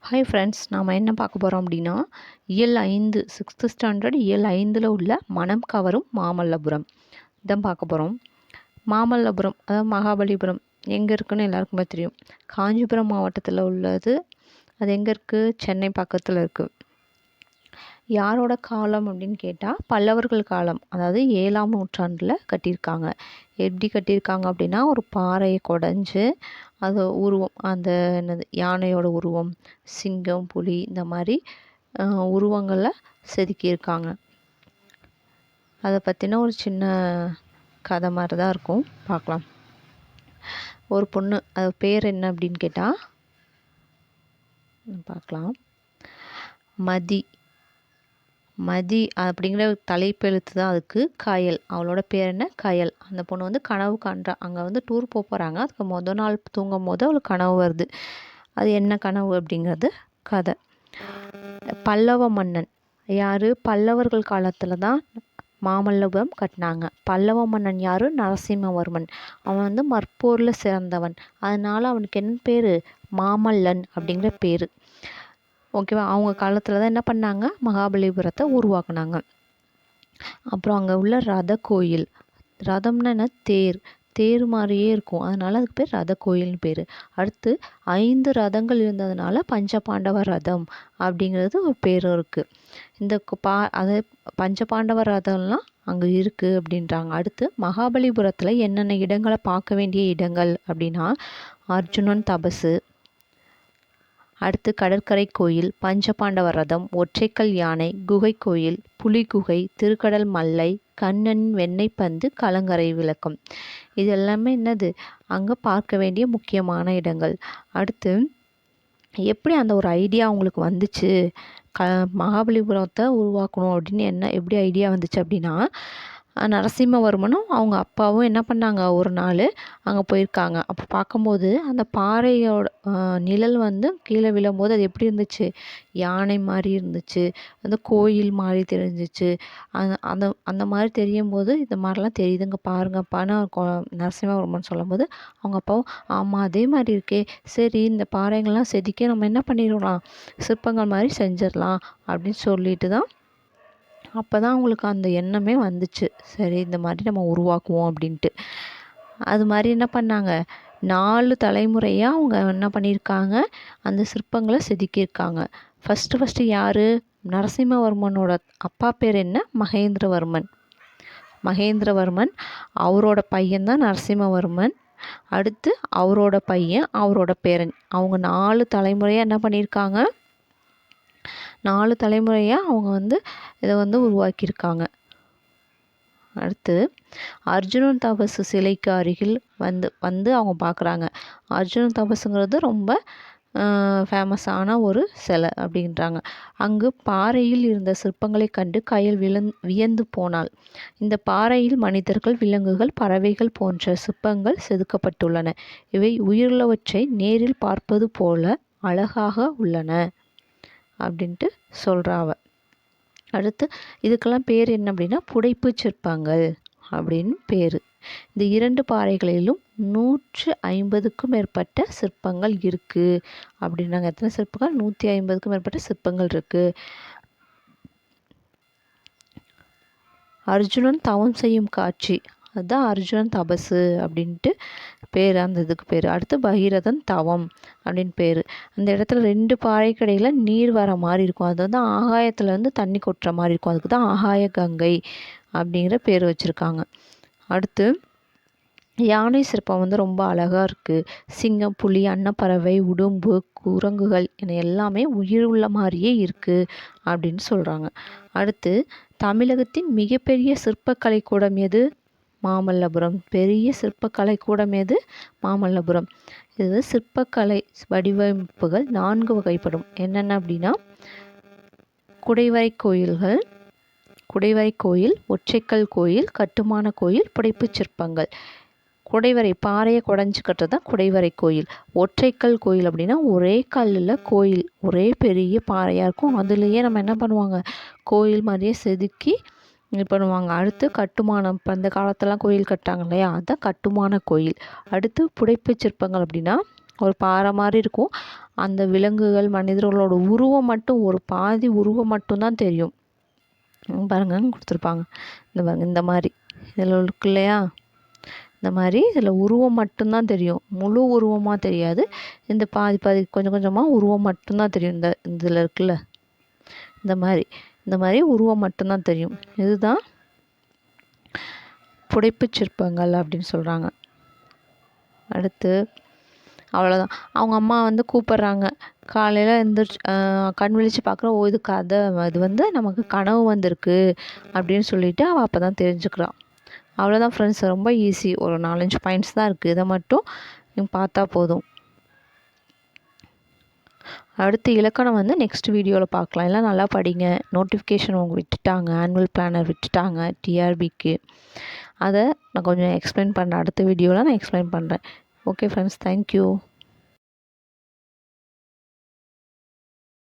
Hi friends, நாம் என்ன பார்க்க போகிறோம் அப்படின்னா, இயல் 5 6th ஸ்டாண்டர்ட் இயல் 5ல் உள்ள மனம் கவரும் மாமல்லபுரம் இதான் பார்க்க போகிறோம். மாமல்லபுரம் அதாவது மகாபலிபுரம் எங்கே இருக்குன்னு எல்லாருக்குமே தெரியும். காஞ்சிபுரம் மாவட்டத்தில் உள்ளது. அது எங்கே இருக்குது? சென்னை பக்கத்தில் இருக்குது. யாரோட காலம் அப்படின்னு கேட்டால் பல்லவர்கள் காலம், அதாவது 7ஆம் நூற்றாண்டில் கட்டியிருக்காங்க. எப்படி கட்டியிருக்காங்க அப்படின்னா, ஒரு பாறையை குடஞ்சி அது உருவம், அந்த என்னது யானையோட உருவம், சிங்கம், புலி இந்த மாதிரி உருவங்களை செதுக்கியிருக்காங்க. அதை பற்றின ஒரு சின்ன கதை மாதிரி தான் இருக்கும், பார்க்கலாம். ஒரு பொண்ணு, அது பேர் என்ன அப்படின்னு கேட்டால் பார்க்கலாம். மதி அப்படிங்கிற தலைப்பெழுத்து தான் அதுக்கு. கயல், அவளோட பேர் என்ன? கயல். அந்த பொண்ணு வந்து கனவு காண்றா. அங்கே வந்து டூர் போகிறாங்க. அதுக்கு மொதல் நாள் தூங்கும் போது அவளுக்கு கனவு வருது. அது என்ன கனவு அப்படிங்கிறது கதை. பல்லவ மன்னன் யார்? பல்லவர்கள் காலத்தில் தான் மாமல்லபுரம் கட்டினாங்க. பல்லவ மன்னன் யார்? நரசிம்மவர்மன். அவன் வந்து மற்போரில் சிறந்தவன். அதனால் அவனுக்கு என்ன பேர்? மாமல்லன் அப்படிங்கிற பேர். ஓகேவா? அவங்க காலத்தில் தான் என்ன பண்ணாங்க? மகாபலிபுரத்தை உருவாக்குனாங்க. அப்புறம் அங்கே உள்ள ரத கோயில், ரதம்னா என்ன? தேர் மாதிரியே இருக்கும், அதனால் அதுக்கு பேர் ரத கோயில்னு பேர். அடுத்து 5 ரதங்கள் இருந்ததுனால பஞ்சபாண்டவ ரதம் அப்படிங்கிறது ஒரு பேரும் இருக்குது. இந்த அது பஞ்சபாண்டவ ரதம்லாம் அங்கே இருக்குது அப்படின்றாங்க. அடுத்து மகாபலிபுரத்தில் என்னென்ன இடங்களை பார்க்க வேண்டிய இடங்கள் அப்படின்னா, அர்ஜுனன் தபசு, அடுத்து கடற்கரை கோயில், பஞ்சபாண்டவ ரதம், ஒற்றைக்கல் யானை, குகை கோயில், புலி குகை, திருக்கடல் மல்லை, கண்ணனின் வெண்ணெய் பந்து, கலங்கரை விளக்கம். இது எல்லாமே என்னது? அங்கே பார்க்க வேண்டிய முக்கியமான இடங்கள். அடுத்து எப்படி அந்த ஒரு ஐடியா உங்களுக்கு வந்துச்சு, மகாபலிபுரத்தை உருவாக்கணும் அப்படின்னு எப்படி ஐடியா வந்துச்சு அப்படின்னா, நரசிம்மவர்மனும் அவங்க அப்பாவும் என்ன பண்ணாங்க, ஒரு நாள் அங்கே போயிருக்காங்க. அப்போ பார்க்கும்போது அந்த பாறையோட நிழல் வந்து கீழே விழும்போது அது எப்படி இருந்துச்சு? யானை மாதிரி இருந்துச்சு, அந்த கோயில் மாதிரி தெரிஞ்சிச்சு. அந்த அந்த மாதிரி தெரியும் போது இந்த மாதிரிலாம் தெரியுதுங்க பாருங்கப்பான்னு நரசிம்மவர்மன் சொல்லும்போது அவங்க அப்பாவும் ஆமாம் அதே மாதிரி இருக்கே, சரி இந்த பாறைகள்லாம் செதுக்கி நம்ம என்ன பண்ணிடலாம், சிற்பங்கள் மாதிரி செஞ்சிடலாம் அப்படின்னு சொல்லிட்டு தான் அப்போ தான் அவங்களுக்கு அந்த எண்ணமே வந்துச்சு. சரி இந்த மாதிரி நம்ம உருவாக்குவோம் அப்படின்ட்டு. அது மாதிரி என்ன பண்ணாங்க, 4 தலைமுறையாக அவங்க என்ன பண்ணியிருக்காங்க, அந்த சிற்பங்களை செதுக்கியிருக்காங்க. ஃபஸ்ட்டு யார்? நரசிம்மவர்மனோட அப்பா பேர் என்ன? மகேந்திரவர்மன். அவரோட பையன்தான் நரசிம்மவர்மன். அடுத்து அவரோட பையன், அவரோட பேரன். அவங்க 4 தலைமுறையாக என்ன பண்ணியிருக்காங்க, 4 தலைமுறையாக அவங்க வந்து இதை வந்து உருவாக்கியிருக்காங்க. அடுத்து அர்ஜுனன் தபசு சிலைக்கு அருகில் வந்து அவங்க பார்க்குறாங்க. அர்ஜுனன் தபசுங்கிறது ரொம்ப ஃபேமஸான ஒரு சிலை அப்படின்றாங்க. அங்கு பாறையில் இருந்த சிற்பங்களை கண்டு கயல் வியந்து போனாள். இந்த பாறையில் மனிதர்கள், விலங்குகள், பறவைகள் போன்ற சிற்பங்கள் செதுக்கப்பட்டுள்ளன. இவை உயிருள்ளவற்றை நேரில் பார்ப்பது போல அழகாக உள்ளன அப்படின்ட்டு சொல்கிறாவ. அடுத்து இதுக்கெல்லாம் பேர் என்ன அப்படின்னா, புடைப்பு சிற்பங்கள் அப்படின்னு பேர். இந்த 2 பாறைகளிலும் 150க்கும் மேற்பட்ட சிற்பங்கள் இருக்குது அப்படின்னாங்க. எத்தனை சிற்பங்கள்? 150க்கும் மேற்பட்ட சிற்பங்கள் இருக்குது. அர்ஜுனன் தவம் செய்யும் காட்சி, அதுதான் அர்ஜுனன் தபசு அப்படின்ட்டு பேர், அந்த இதுக்கு பேர். அடுத்து பகீரதன் தவம் அப்படின்னு பேர். அந்த இடத்துல 2 பாறைக்கடையில் நீர் வர மாதிரி இருக்கும். அது வந்து ஆகாயத்துலேருந்து தண்ணி கொட்டுற மாதிரி இருக்கும். அதுக்கு தான் ஆகாய கங்கை அப்படிங்கிற பேர் வச்சுருக்காங்க. அடுத்து யானை சிற்பம் வந்து ரொம்ப அழகாக இருக்குது. சிங்கம், புலி, அன்னப்பறவை, உடும்பு, குரங்குகள் என எல்லாமே உயிர் உள்ள மாதிரியே இருக்குது அப்படின்னு சொல்கிறாங்க. அடுத்து தமிழகத்தின் மிகப்பெரிய சிற்பக்கலை கூடம் எது? மாமல்லபுரம். பெரிய சிற்பக்கலை கூடம் எது? மாமல்லபுரம். இது சிற்பக்கலை வடிவமைப்புகள் 4 வகைப்படும். என்னென்ன அப்படின்னா, குடைவரை கோயில், ஒற்றைக்கல் கோயில், கட்டுமான கோயில், புடைப்பு சிற்பங்கள். குடைவரை பாறையை குடைஞ்சி கட்டுறது தான் குடைவரை கோயில். ஒற்றைக்கல் கோயில் அப்படின்னா ஒரே கல்லில் கோயில், ஒரே பெரிய பாறையாக இருக்கும். அதுலேயே நம்ம என்ன பண்ணுவாங்க, கோயில் மாதிரியே செதுக்கி இது பண்ணுவாங்க. அடுத்து கட்டுமானம், இப்போ அந்த காலத்தெல்லாம் கோயில் கட்டாங்க இல்லையா, அதுதான் கட்டுமான கோயில். அடுத்து புடைப்பு சிற்பங்கள் அப்படின்னா ஒரு பாறை மாதிரி இருக்கும். அந்த விலங்குகள் மனிதர்களோட உருவம் மட்டும் ஒரு பாதி உருவம் மட்டும்தான் தெரியும். பாருங்க கொடுத்துருப்பாங்க, இந்த பாருங்க இந்த மாதிரி இதில் இருக்கு இல்லையா, இந்த மாதிரி இதில் உருவம் மட்டும்தான் தெரியும், முழு உருவமாக தெரியாது. இந்த பாதி பாதி கொஞ்சம் கொஞ்சமாக உருவம் மட்டும்தான் தெரியும். இந்த இதில் இருக்குல்ல இந்த மாதிரி உருவம் மட்டும்தான் தெரியும். இதுதான் புடைப்புச் சிற்பங்கள் அப்படின்னு சொல்கிறாங்க. அடுத்து அவ்வளோதான். அவங்க அம்மா வந்து கூப்பிட்றாங்க, காலையில் எழுந்திரிச்சு கண் விழித்து பார்க்குறோம். ஓ இது கதை, இது வந்து நமக்கு கனவு வந்திருக்கு அப்படின்னு சொல்லிட்டு அவள் அப்போ தான் தெரிஞ்சுக்கிறான். அவ்வளோதான் ஃப்ரெண்ட்ஸ், ரொம்ப ஈஸி. ஒரு 4-5 பாயிண்ட்ஸ் தான் இருக்குது, இதை மட்டும் நீங்கள் பார்த்தா போதும். அடுத்து இலக்கணம் வந்து நெக்ஸ்ட் வீடியோவில் பார்க்கலாம். எல்லாம் நல்லா படிங்க. நோட்டிஃபிகேஷன் அவங்க விட்டுட்டாங்க, ஆனுவல் பிளானர் விட்டுட்டாங்க டிஆர்பிக்கு. அதை நான் கொஞ்சம் எக்ஸ்பிளைன் பண்ணுறேன், அடுத்த வீடியோவில் நான் எக்ஸ்பிளைன் பண்ணுறேன். Okay friends, thank you.